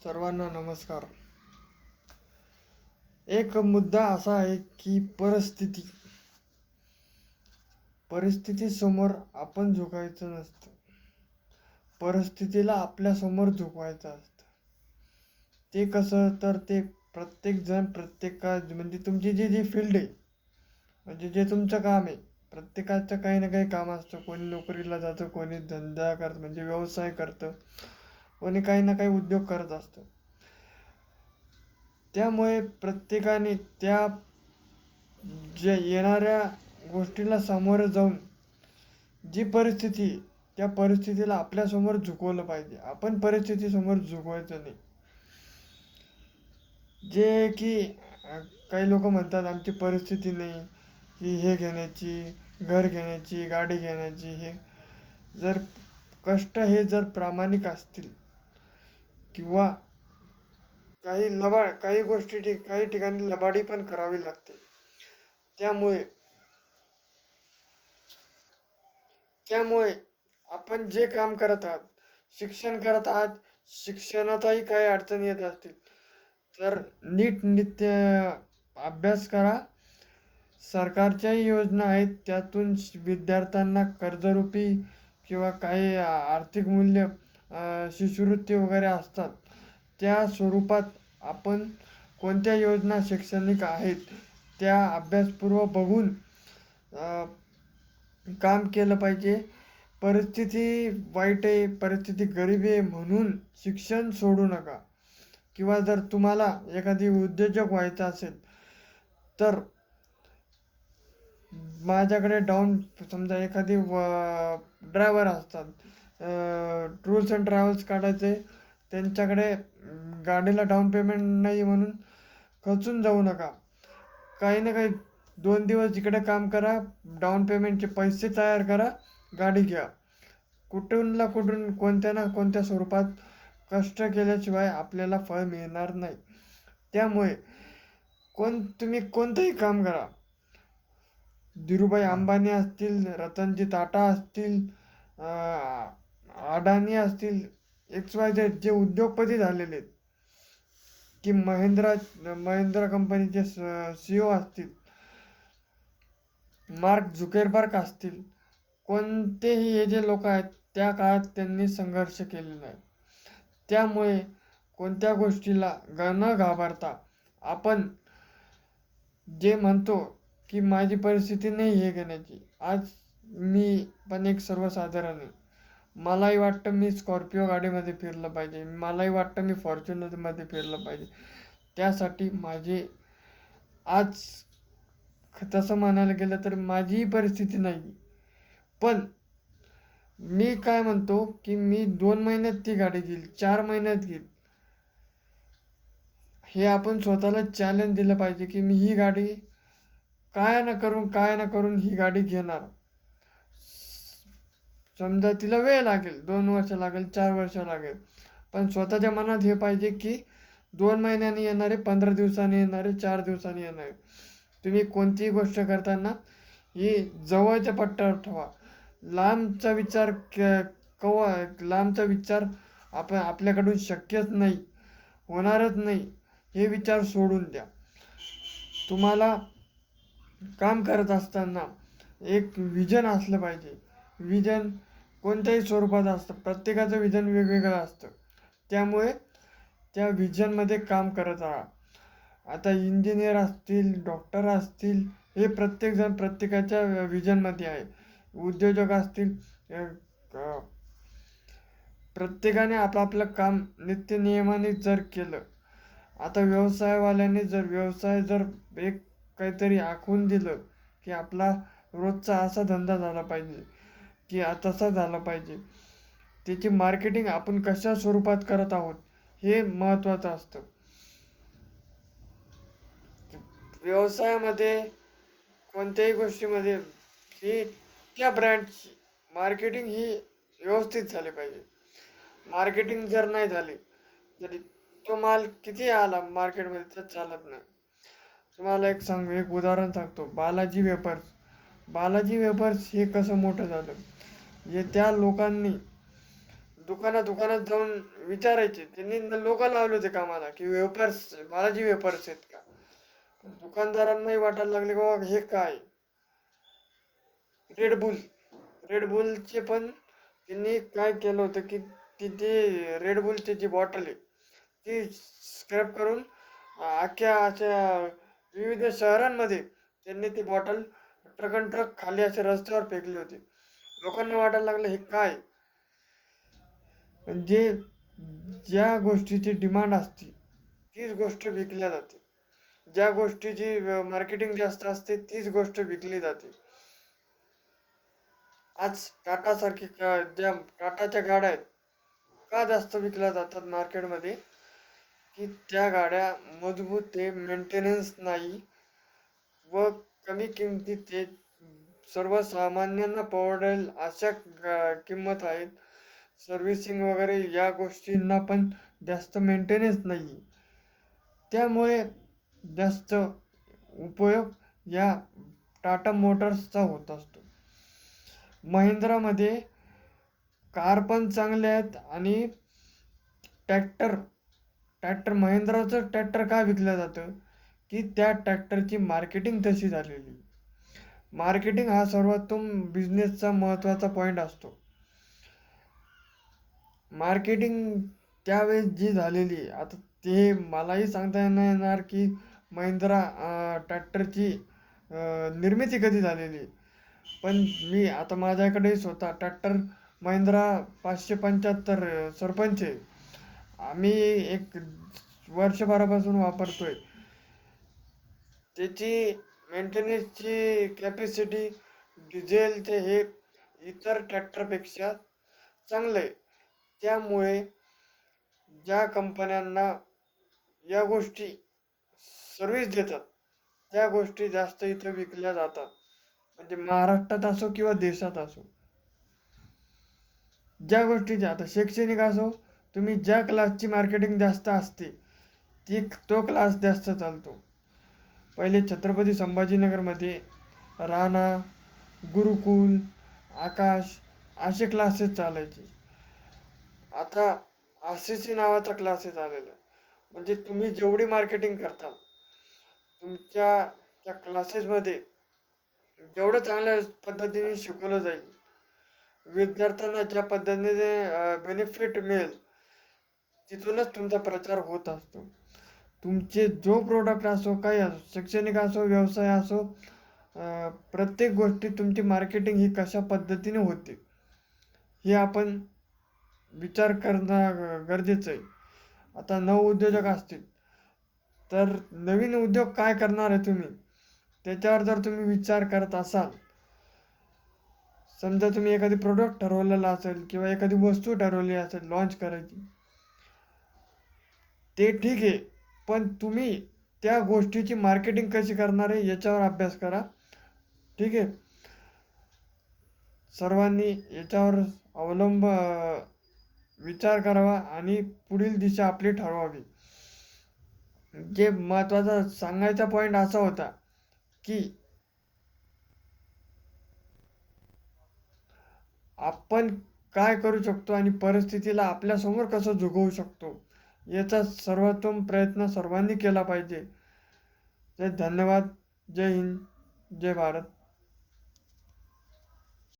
सर्वांना नमस्कार. एक मुद्दा असा आहे की परिस्थितीसमोर आपण झुकायचं नसतं. परिस्थितीला आपल्यासमोर झुकवायचं असतं. ते कसं तर ते प्रत्येकजण म्हणजे तुमची जी फील्ड आहे, म्हणजे जे तुमचं काम आहे, प्रत्येकाचं काही ना काही काम असतं. कोणी नोकरीला जातं, कोणी धंदा करतं म्हणजे व्यवसाय करतं, कोणी काही ना काही उद्योग करत असतं. त्यामुळे प्रत्येकाने त्या जे येणाऱ्या गोष्टीला सामोरं जाऊन जी परिस्थिती त्या परिस्थितीला आपल्यासमोर झुकवलं पाहिजे. आपण परिस्थितीसमोर झुकवायचं नाही. जे की काही लोक म्हणतात आमची परिस्थिती नाही की हे घेण्याची, घर घेण्याची, गाडी घेण्याची. हे जर कष्ट हे जर प्रामाणिक असतील किंवा काही गोष्टी काही ठिकाणी लबाडी पण करावी लागते. त्यामुळे त्यामुळे आपण जे काम करत आहात, शिक्षण करत आहात, शिक्षणातही काही अडचणी येत असतील तर नीटनित्य अभ्यास करा. सरकारच्याही योजना आहेत, त्यातून विद्यार्थ्यांना कर्जरूपी किंवा काही आर्थिक मूल्य शिष्यवृत्ती वगैरे असतात. त्या स्वरूपात आपण कोणत्या योजना शैक्षणिक आहेत त्या अभ्यासपूर्व बघून काम केलं पाहिजे. परिस्थिती वाईट आहे, परिस्थिती गरिबी आहे म्हणून शिक्षण सोडू नका. किंवा जर तुम्हाला एखादी उद्योजक व्हायचं असेल तर माझ्याकडे समजा एखादी ड्रायव्हर असतात, टूर्स अँड ट्रॅव्हल्स काढायचे, त्यांच्याकडे गाडीला डाऊन पेमेंट नाही म्हणून खचून जाऊ नका. काही ना काही 2 दिवस इकडे काम करा, डाऊन पेमेंटचे पैसे तयार करा, गाडी घ्या. कुठून कोणत्या ना कोणत्या स्वरूपात कष्ट केल्याशिवाय आपल्याला फळ मिळणार नाही. त्यामुळे तुम्ही कोणतंही काम करा, धीरूभाई अंबानी असतील, रतनजी टाटा असतील, अडाणी असतील, XYZ जे उद्योगपती झालेले आहेत, की महिंद्रा कंपनीचे CEO असतील, मार्क झुकेरबर्ग असतील, कोणतेही हे जे लोक आहेत त्या काळात त्यांनी संघर्ष केलेला आहे. त्यामुळे कोणत्या गोष्टीला न घाबरता आपण जे म्हणतो की माझी परिस्थिती नाही हे घेण्याची. आज मी पण एक सर्वसाधारण आहे. मलाही वाटतं मी स्कॉर्पिओ गाडीमध्ये फिरलं पाहिजे, मलाही वाटतं मी फॉर्च्युनरमध्ये फिरलं पाहिजे. त्यासाठी माझे आज तसं म्हणायला गेलं तर माझीही परिस्थिती नाही, पण मी काय म्हणतो की मी 2 महिन्यात ती गाडी घेईल, 4 महिन्यात घेईल. हे आपण स्वतःला चॅलेंज दिलं पाहिजे की मी ही गाडी काय ना करून ही गाडी घेणार. समजा तिला वेळ लागेल, 2 वर्ष लागेल, 4 वर्ष लागेल, पण स्वतःच्या मनात हे पाहिजे की 2 महिन्यांनी येणारे, 15 दिवसांनी येणारे, 4 दिवसांनी येणारे. तुम्ही कोणतीही गोष्ट करताना ही जवळच्या पट्ट्यावर ठेवा. लांबचा विचार लांबचा विचार आपल्याकडून शक्यच नाही, होणारच नाही, हे विचार सोडून द्या. तुम्हाला काम करत असताना एक विजन असलं पाहिजे. विजन कोणत्याही स्वरूपात असतं, प्रत्येकाचं विजन वेगवेगळं असतं. त्यामुळे त्या विजनमध्ये काम करत राहा. आता इंजिनियर असतील, डॉक्टर असतील, हे प्रत्येकजण प्रत्येकाच्या विजनमध्ये आहे. उद्योजक असतील, प्रत्येकाने आपापलं काम नित्यनियमाने जर केलं. आता व्यवसायवाल्याने व्यवसाय एक काहीतरी आखून दिलं की आपला रोजचा असा धंदा झाला पाहिजे की तसा झाला पाहिजे, त्याची मार्केटिंग आपण कशा स्वरूपात करत आहोत हे महत्त्वाचं असतं. व्यवसायामध्ये कोणत्याही गोष्टीमध्ये ही त्या ब्रँडची मार्केटिंग ही व्यवस्थित झाली पाहिजे. मार्केटिंग जर नाही झाली तरी तो माल किती आला मार्केटमध्ये तर चालत नाही. तुम्हाला एक उदाहरण सांगतो. बालाजी वेपर्स हे कसं मोठं झालं, हे त्या लोकांनी दुकानात जाऊन विचारायचे. त्यांनी लोक लावले होते कामाला की वेपर्स, बालाजी वेपर्स आहेत का. दुकानदारांनाही वाटायला लागले बाबा हे काय. रेडबुल रेडबुलचे पण त्यांनी काय केलं होतं की तिथे रेडबुलची जी बॉटल आहे ती स्क्रॅप करून अख्ख्या अशा विविध शहरांमध्ये त्यांनी ती बॉटल ट्रक ट्रक खाली असे रस्त्यावर फेकली होती. लोकांना वाटायला लागलं हे काय. म्हणजे ज्या गोष्टीची डिमांड असते तीच गोष्ट विकल्या जाते. ज्या गोष्टीची मार्केटिंग जास्त असते तीच गोष्ट विकली जाते. आज टाटासारखी ज्या टाटाच्या गाड्या आहेत का जास्त विकल्या जातात मार्केटमध्ये की त्या गाड्या मजबूत आहे, मेंटेनन्स नाही व कमी किमतीत ते सर्वसामान्यांना परवडेल अशा किंमत आहेत. सर्व्हिसिंग वगैरे या गोष्टींना पण जास्त मेंटेनन्स नाही. त्यामुळे जास्त उपयोग या टाटा मोटर्सचा होत असतो. महिंद्रामध्ये कार पण चांगले आहेत आणि ट्रॅक्टर महिंद्राचं ट्रॅक्टर का विकलं जातं की त्या ट्रॅक्टरची मार्केटिंग तशी झालेली. मार्केटिंग हा सर्वोत्तम बिझनेसचा महत्त्वाचा पॉईंट असतो. मार्केटिंग त्यावेळेस जी झालेली, आता ते मलाही सांगता नाही येणार की महिंद्रा ट्रॅक्टरची निर्मिती कधी झालेली. पण मी आता माझ्याकडे स्वतः ट्रॅक्टर महिंद्रा 575 सरपंच आहे. आम्ही एक वर्षभरापासून वापरतोय. त्याची मेंटेनन्सची कॅपॅसिटी डिझेलचे हे इतर ट्रॅक्टरपेक्षा चांगलं आहे. त्यामुळे ज्या कंपन्यांना या गोष्टी सर्व्हिस देतात त्या गोष्टी जास्त इथं विकल्या जातात. म्हणजे महाराष्ट्रात असो किंवा देशात असो. ज्या गोष्टीची आता शैक्षणिक असो, तुम्ही ज्या क्लासची मार्केटिंग जास्त असते तो क्लास जास्त चालतो. पहिले छत्रपती संभाजीनगरमध्ये राणा, गुरुकुल, आकाश असे क्लासेस चालायचे. आता RCC नावाचा क्लासेस आलेला. म्हणजे तुम्ही जेवढी मार्केटिंग करता तुमच्या त्या क्लासेसमध्ये जेवढं चांगल्या पद्धतीने शिकवलं जाईल, विद्यार्थ्यांना ज्या पद्धतीने बेनिफिट मिळेल तिथूनच तुमचा प्रचार होत असतो. तुमचे जो प्रोडक्ट असो, काही असो, शैक्षणिक असो, व्यवसाय असो, प्रत्येक गोष्टी तुमची मार्केटिंग ही कशा पद्धतीने होते हे आपण विचार करणं गरजेचं आहे. आता नवउद्योजक असतील तर नवीन उद्योग काय करणार आहे तुम्ही त्याच्यावर जर तुम्ही विचार करत असाल, समजा तुम्ही एखादी प्रोडक्ट ठरवलेला असेल किंवा एखादी वस्तू ठरवली असेल लॉन्च करायची, ते ठीक आहे, पण तुम्ही त्या गोष्टीची मार्केटिंग कशी करणार आहे याच्यावर अभ्यास करा. ठीक आहे. सर्वांनी याच्यावर विचार करावा आणि पुढील दिशा आपली ठरवावी. जे महत्त्वाचा सांगायचा पॉईंट असा होता की आपण काय करू शकतो आणि परिस्थितीला आपल्यासमोर कसं झुकवू शकतो याचा सर्वोत्तम प्रयत्न सर्वांनी केला पाहिजे. धन्यवाद. जय हिंद, जय भारत.